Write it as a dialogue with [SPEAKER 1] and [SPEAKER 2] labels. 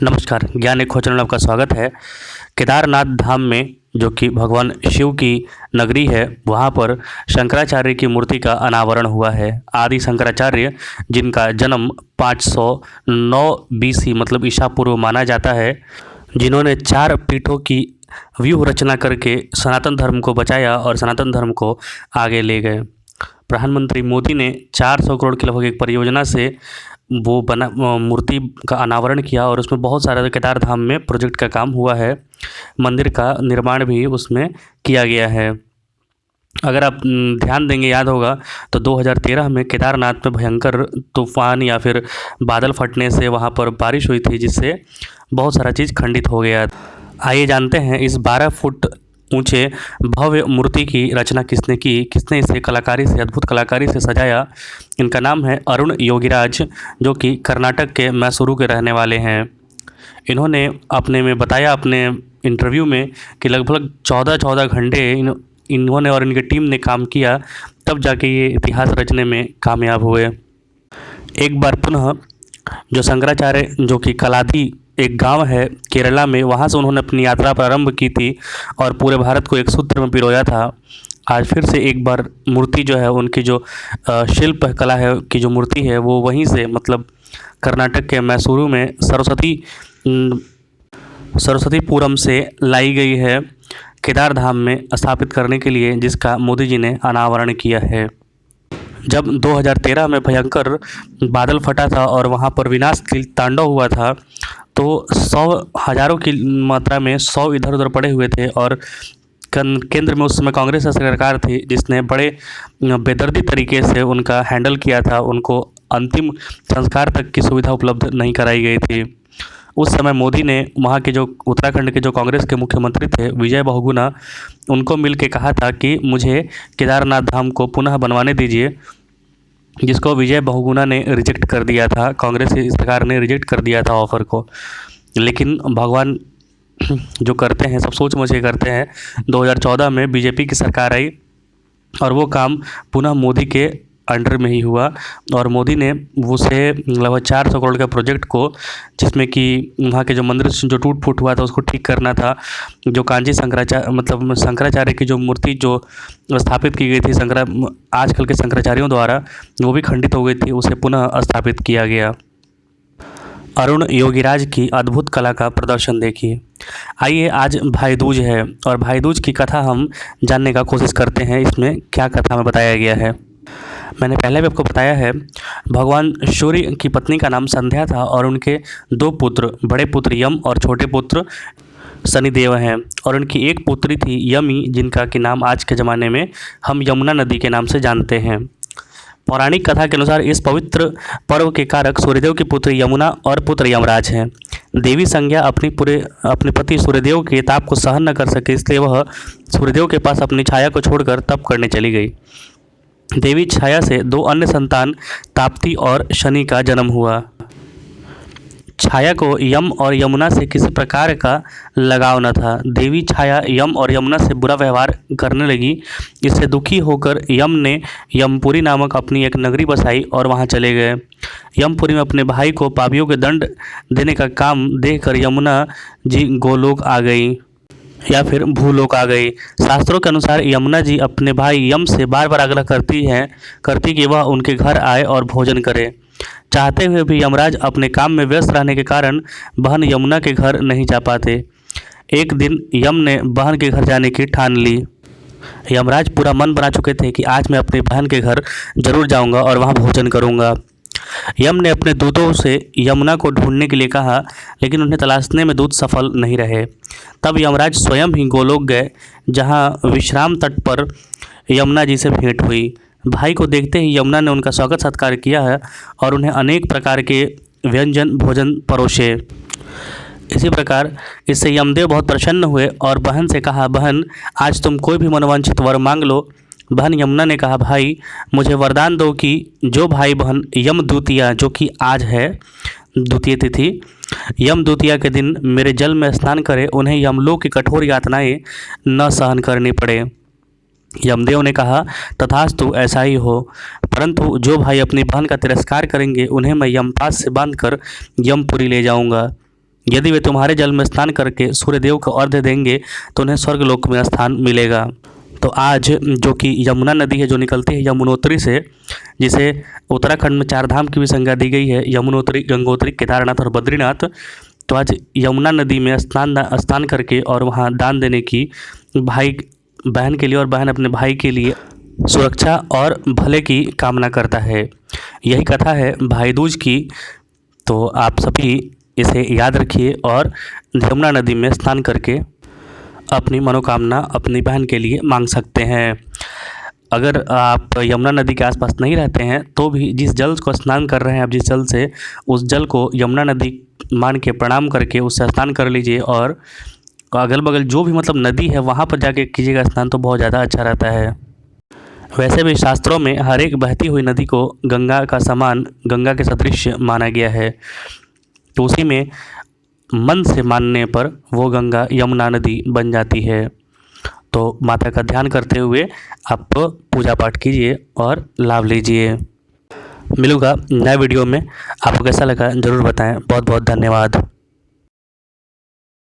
[SPEAKER 1] नमस्कार, ज्ञान एक खोज चैनल में आपका स्वागत है। केदारनाथ धाम में जो कि भगवान शिव की नगरी है, वहाँ पर शंकराचार्य की मूर्ति का अनावरण हुआ है। आदि शंकराचार्य जिनका जन्म 509 बीसी मतलब ईसा पूर्व माना जाता है, जिन्होंने 4 पीठों की व्यूह रचना करके सनातन धर्म को बचाया और सनातन धर्म को आगे ले गए। प्रधानमंत्री मोदी ने 400 करोड़ की लगभग एक परियोजना से वो बना मूर्ति का अनावरण किया और उसमें बहुत सारा केदार धाम में प्रोजेक्ट का काम हुआ है। मंदिर का निर्माण भी उसमें किया गया है। अगर आप ध्यान देंगे, याद होगा तो 2013 में केदारनाथ में भयंकर तूफान या फिर बादल फटने से वहाँ पर बारिश हुई थी, जिससे बहुत सारा चीज़ खंडित हो गया। आइए जानते हैं इस 12 फुट ऊंचे भव्य मूर्ति की रचना किसने की, किसने इसे कलाकारी से, अद्भुत कलाकारी से सजाया। इनका नाम है अरुण योगीराज, जो कि कर्नाटक के मैसूरू के रहने वाले हैं। इन्होंने अपने में बताया अपने इंटरव्यू में कि लगभग 14 घंटे इन्होंने और इनकी टीम ने काम किया, तब जाके ये इतिहास रचने में कामयाब हुए। एक बार पुनः जो शंकराचार्य जो कि कलाधी एक गांव है केरला में, वहां से उन्होंने अपनी यात्रा प्रारंभ की थी और पूरे भारत को एक सूत्र में पिरोया था। आज फिर से एक बार मूर्ति जो है, उनकी जो शिल्प कला है की जो मूर्ति है, वो वहीं से मतलब कर्नाटक के मैसूरू में सरस्वतीपुरम से लाई गई है केदार धाम में स्थापित करने के लिए, जिसका मोदी जी ने अनावरण किया है। जब 2013 में भयंकर बादल फटा था और वहाँ पर विनाश तांडव हुआ था, तो 100 हज़ारों की मात्रा में 100 इधर उधर पड़े हुए थे और केंद्र में उस समय कांग्रेस सरकार थी, जिसने बड़े बेदर्दी तरीके से उनका हैंडल किया था। उनको अंतिम संस्कार तक की सुविधा उपलब्ध नहीं कराई गई थी। उस समय मोदी ने वहाँ के जो उत्तराखंड के जो कांग्रेस के मुख्यमंत्री थे विजय बहुगुणा, उनको मिल के कहा था कि मुझे केदारनाथ धाम को पुनः बनवाने दीजिए, जिसको विजय बहुगुणा ने रिजेक्ट कर दिया था। कांग्रेस की सरकार ने रिजेक्ट कर दिया था ऑफ़र को। लेकिन भगवान जो करते हैं सब सोच समझ के करते हैं। 2014 में बीजेपी की सरकार आई और वो काम पुनः मोदी के अंडर में ही हुआ और मोदी ने उसे लगभग 400 करोड़ के प्रोजेक्ट को, जिसमें कि वहाँ के जो मंदिर जो टूट फूट हुआ था उसको ठीक करना था, जो कांची शंकराचार्य की जो मूर्ति जो स्थापित की गई थी आजकल के शंकराचार्यों द्वारा, वो भी खंडित हो गई थी, उसे पुनः स्थापित किया गया। अरुण योगीराज की अद्भुत कला का प्रदर्शन देखिए। आइए, आज भाई दूज है और भाई दूज की कथा हम जानने का कोशिश करते हैं। इसमें क्या कथा में बताया गया है, मैंने पहले भी आपको बताया है। भगवान सूर्य की पत्नी का नाम संध्या था और उनके 2 पुत्र, बड़े पुत्र यम और छोटे पुत्र शनिदेव हैं। और उनकी एक पुत्री थी यमी, जिनका कि नाम आज के ज़माने में हम यमुना नदी के नाम से जानते हैं। पौराणिक कथा के अनुसार इस पवित्र पर्व के कारक सूर्यदेव की पुत्री यमुना और पुत्र यमराज हैं। देवी संज्ञा अपने पति सूर्यदेव के ताप को सहन न कर सके, इसलिए वह सूर्यदेव के पास अपनी छाया को छोड़कर तप करने चली गई। देवी छाया से 2 अन्य संतान ताप्ती और शनि का जन्म हुआ। छाया को यम और यमुना से किसी प्रकार का लगाव न था। देवी छाया यम और यमुना से बुरा व्यवहार करने लगी। इससे दुखी होकर यम ने यमपुरी नामक अपनी एक नगरी बसाई और वहां चले गए। यमपुरी में अपने भाई को पापियों के दंड देने का काम देखकर यमुना जी गोलोक आ गई या फिर भूलोक आ गई। शास्त्रों के अनुसार यमुना जी अपने भाई यम से बार बार आग्रह करती कि वह उनके घर आए और भोजन करे। चाहते हुए भी यमराज अपने काम में व्यस्त रहने के कारण बहन यमुना के घर नहीं जा पाते। एक दिन यम ने बहन के घर जाने की ठान ली। यमराज पूरा मन बना चुके थे कि आज मैं अपनी बहन के घर जरूर जाऊंगा और वहां भोजन करूंगा। यम ने अपने दूतों से यमुना को ढूंढने के लिए कहा, लेकिन उन्हें तलाशने में दूत सफल नहीं रहे। तब यमराज स्वयं ही गोलोक गए, जहां विश्राम तट पर यमुना जी से भेंट हुई। भाई को देखते ही यमुना ने उनका स्वागत सत्कार किया है और उन्हें अनेक प्रकार के व्यंजन भोजन परोसे। इसी प्रकार इससे यमदेव बहुत प्रसन्न हुए और बहन से कहा, बहन आज तुम कोई भी मनोवांछित वर मांग लो। बहन यमुना ने कहा, भाई मुझे वरदान दो कि जो भाई बहन यम द्वितीया, जो कि आज है द्वितीय तिथि, यम द्वितीया के दिन मेरे जल में स्नान करे, उन्हें यमलोक की कठोर यातनाएं न सहन करनी पड़े। यमदेव ने कहा, तथास्तु, ऐसा ही हो। परंतु जो भाई अपनी बहन का तिरस्कार करेंगे, उन्हें मैं यमपास से बांधकर यमपुरी ले जाऊंगा। यदि वे तुम्हारे जल में स्नान करके सूर्यदेव को अर्घ्य देंगे तो उन्हें स्वर्गलोक में स्थान मिलेगा। तो आज जो कि यमुना नदी है जो निकलती है यमुनोत्री से, जिसे उत्तराखंड में 4 धाम की भी संज्ञा दी गई है, यमुनोत्री, गंगोत्री, केदारनाथ और बद्रीनाथ। तो आज यमुना नदी में स्नान करके और वहाँ दान देने की भाई बहन के लिए और बहन अपने भाई के लिए सुरक्षा और भले की कामना करता है। यही कथा है भाई दूज की। तो आप सभी इसे याद रखिए और यमुना नदी में स्नान करके अपनी मनोकामना अपनी बहन के लिए मांग सकते हैं। अगर आप यमुना नदी के आसपास नहीं रहते हैं तो भी जिस जल को स्नान कर रहे हैं आप, जिस जल से, उस जल को यमुना नदी मान के प्रणाम करके उससे स्नान कर लीजिए। और अगल बगल जो भी मतलब नदी है वहाँ पर जाके कीजिएगा स्नान, तो बहुत ज़्यादा अच्छा रहता है। वैसे भी शास्त्रों में हर एक बहती हुई नदी को गंगा का समान, गंगा के सदृश माना गया है। तो उसी में मन से मानने पर वो गंगा यमुना नदी बन जाती है। तो माता का ध्यान करते हुए आप पूजा पाठ कीजिए और लाभ लीजिए। मिलूंगा नए वीडियो में। आपको कैसा लगा ज़रूर बताएं। बहुत बहुत धन्यवाद।